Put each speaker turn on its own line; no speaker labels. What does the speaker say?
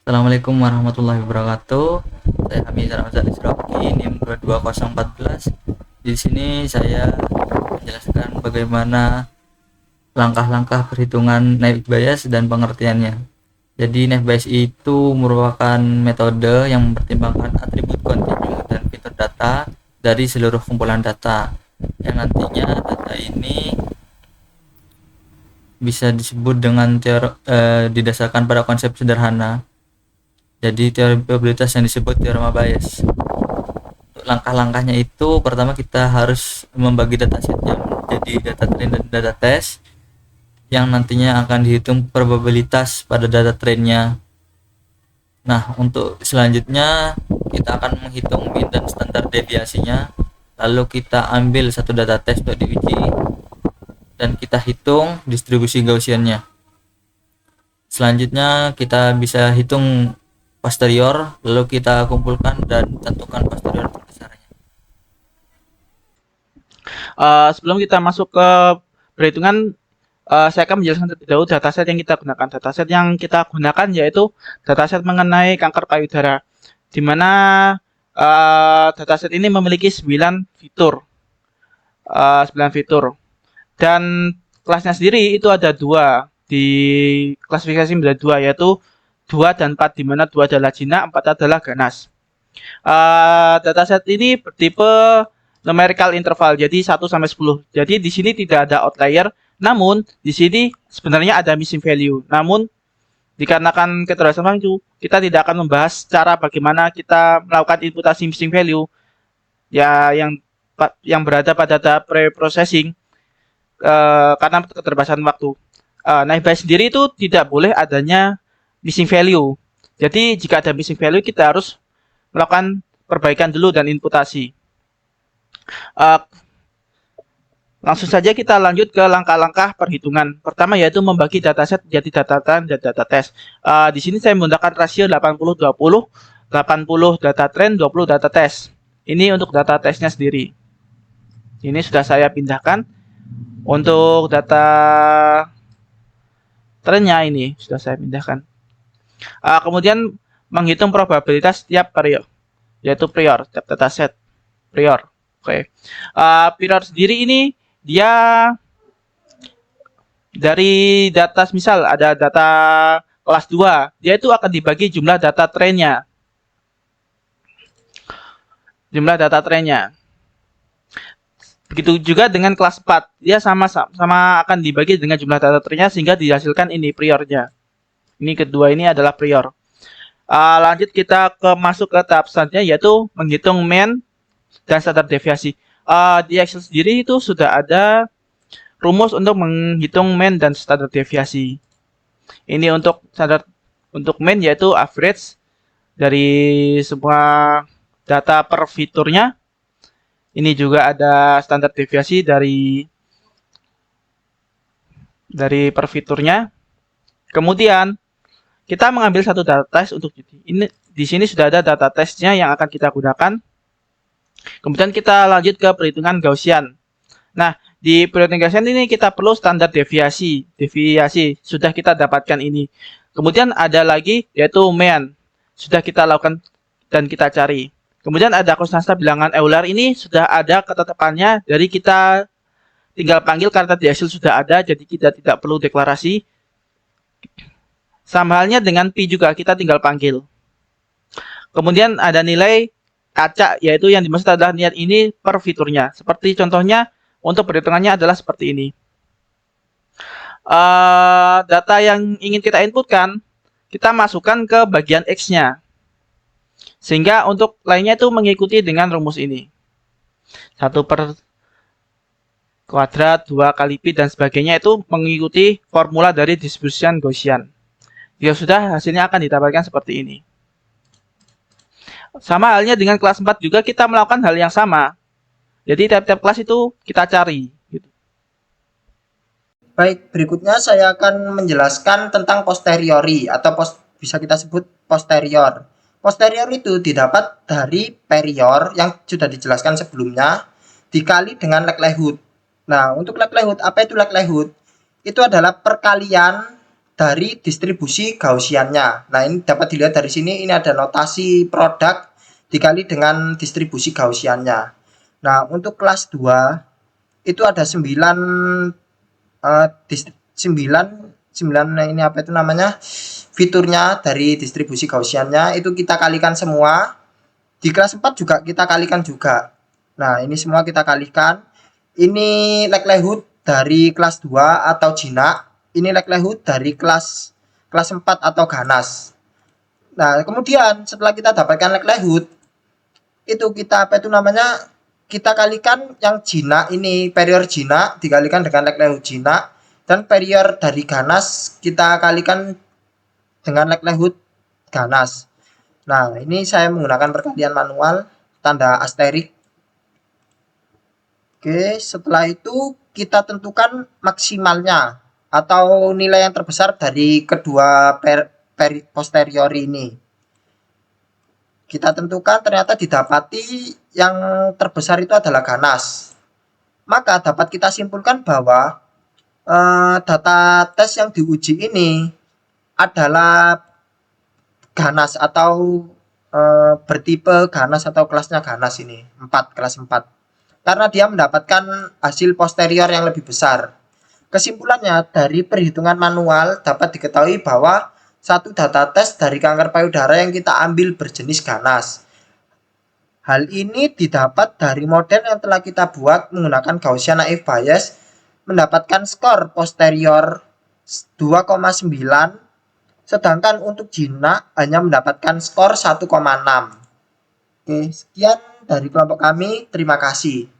Assalamualaikum warahmatullahi wabarakatuh. Saya Hamid Ramazan Isroki, NIM 22014. Di sini saya menjelaskan bagaimana langkah-langkah perhitungan naive Bayes dan pengertiannya. Jadi naive Bayes itu merupakan metode yang mempertimbangkan atribut kontinu dan fitur data dari seluruh kumpulan data, yang nantinya data ini bisa disebut dengan didasarkan pada konsep sederhana. Jadi teori probabilitas yang disebut teorema Bayes. Untuk langkah-langkahnya itu, pertama kita harus membagi dataset yang menjadi data train dan data test, yang nantinya akan dihitung probabilitas pada data trainnya. Nah, untuk selanjutnya kita akan menghitung mean dan standar deviasinya. Lalu kita ambil satu data test untuk diuji dan kita hitung distribusi Gaussiannya. Selanjutnya kita bisa hitung posterior, lalu kita kumpulkan dan tentukan posterior terbesarnya.
Sebelum kita masuk ke perhitungan, saya akan menjelaskan terlebih dahulu dataset yang kita gunakan. Dataset yang kita gunakan yaitu dataset mengenai kanker payudara, di mana dataset ini memiliki 9 fitur. 9 fitur. Dan kelasnya sendiri itu ada dua, di klasifikasi ada dua, yaitu 2 dan 4, di mana 2 adalah jinak, 4 adalah ganas. Dataset ini bertipe numerical interval, jadi 1 sampai 10. Jadi di sini tidak ada outlier, namun di sini sebenarnya ada missing value. Namun dikarenakan keterbatasan waktu, kita tidak akan membahas cara bagaimana kita melakukan imputasi missing value ya yang berada pada tahap pre-processing karena keterbatasan waktu. Naive Bayes sendiri itu tidak boleh adanya missing value. Jadi jika ada missing value, kita harus melakukan perbaikan dulu dan imputasi. Langsung saja kita lanjut ke langkah-langkah perhitungan. Pertama yaitu membagi dataset menjadi data train dan data test. Di sini saya menggunakan rasio 80-20, 80 data train, 20 data test. Ini untuk data testnya sendiri. Ini sudah saya pindahkan. Untuk data trainnya ini sudah saya pindahkan. Kemudian menghitung probabilitas setiap periode, yaitu prior, setiap dataset prior. Oke. Prior sendiri ini dia dari data, misal ada data kelas 2, dia itu akan dibagi jumlah data trainnya. Jumlah data trainnya. Begitu juga dengan kelas 4, dia sama akan dibagi dengan jumlah data trainnya sehingga dihasilkan ini priornya. Ini kedua ini adalah prior. Lanjut kita masuk ke tahap selanjutnya yaitu menghitung mean dan standar deviasi. Di Excel sendiri itu sudah ada rumus untuk menghitung mean dan standar deviasi. Ini untuk mean yaitu average dari semua data per fiturnya. Ini juga ada standar deviasi dari per fiturnya. Kemudian kita mengambil satu data test untuk ini. Di sini sudah ada data testnya yang akan kita gunakan. Kemudian kita lanjut ke perhitungan Gaussian. Nah, di perhitungan Gaussian ini kita perlu standar deviasi. Deviasi sudah kita dapatkan ini. Kemudian ada lagi yaitu mean. Sudah kita lakukan dan kita cari. Kemudian ada konstanta bilangan Euler, ini sudah ada ketetapannya, jadi kita tinggal panggil karena di Excel sudah ada, jadi kita tidak perlu deklarasi. Sama halnya dengan pi juga, kita tinggal panggil. Kemudian ada nilai acak, yaitu yang dimaksud adalah nilai ini per fiturnya. Seperti contohnya, untuk perhitungannya adalah seperti ini. Data yang ingin kita inputkan, kita masukkan ke bagian X-nya. Sehingga untuk lainnya itu mengikuti dengan rumus ini. 1 per kuadrat, 2 kali pi, dan sebagainya itu mengikuti formula dari distribution Gaussian. Jika sudah, hasilnya akan didapatkan seperti ini. Sama halnya dengan kelas 4 juga kita melakukan hal yang sama. Jadi tiap-tiap kelas itu kita cari. Gitu.
Baik, berikutnya saya akan menjelaskan tentang posteriori atau bisa kita sebut posterior. Posterior itu didapat dari perior yang sudah dijelaskan sebelumnya dikali dengan likelihood. Nah, untuk likelihood, apa itu likelihood? Itu adalah perkalian dari distribusi Gaussiannya. Nah, ini dapat dilihat dari sini, ini ada notasi produk dikali dengan distribusi Gaussiannya. Nah, untuk kelas 2 itu ada 9 ini apa itu namanya? Fiturnya dari distribusi Gaussiannya itu kita kalikan semua. Di kelas 4 juga kita kalikan juga. Nah, ini semua kita kalikan. Ini likelihood dari kelas 2 atau jinak. Ini likelihood dari kelas 4 atau ganas. Nah, kemudian setelah kita dapatkan likelihood, itu kita apa itu namanya? Kita kalikan yang jinak ini, period jinak dikalikan dengan likelihood jinak, dan period dari ganas kita kalikan dengan likelihood ganas. Nah, ini saya menggunakan perkalian manual tanda asterik. Oke, setelah itu kita tentukan maksimalnya atau nilai yang terbesar dari kedua posterior ini. Kita tentukan, ternyata didapati yang terbesar itu adalah ganas. Maka dapat kita simpulkan bahwa data tes yang diuji ini adalah ganas atau bertipe ganas atau kelasnya ganas ini, kelas 4. Karena dia mendapatkan hasil posterior yang lebih besar. Kesimpulannya, dari perhitungan manual dapat diketahui bahwa satu data tes dari kanker payudara yang kita ambil berjenis ganas. Hal ini didapat dari model yang telah kita buat menggunakan Gaussian naive Bayes, mendapatkan skor posterior 2,9, sedangkan untuk jinak hanya mendapatkan skor 1,6. Oke, sekian dari kelompok kami. Terima kasih.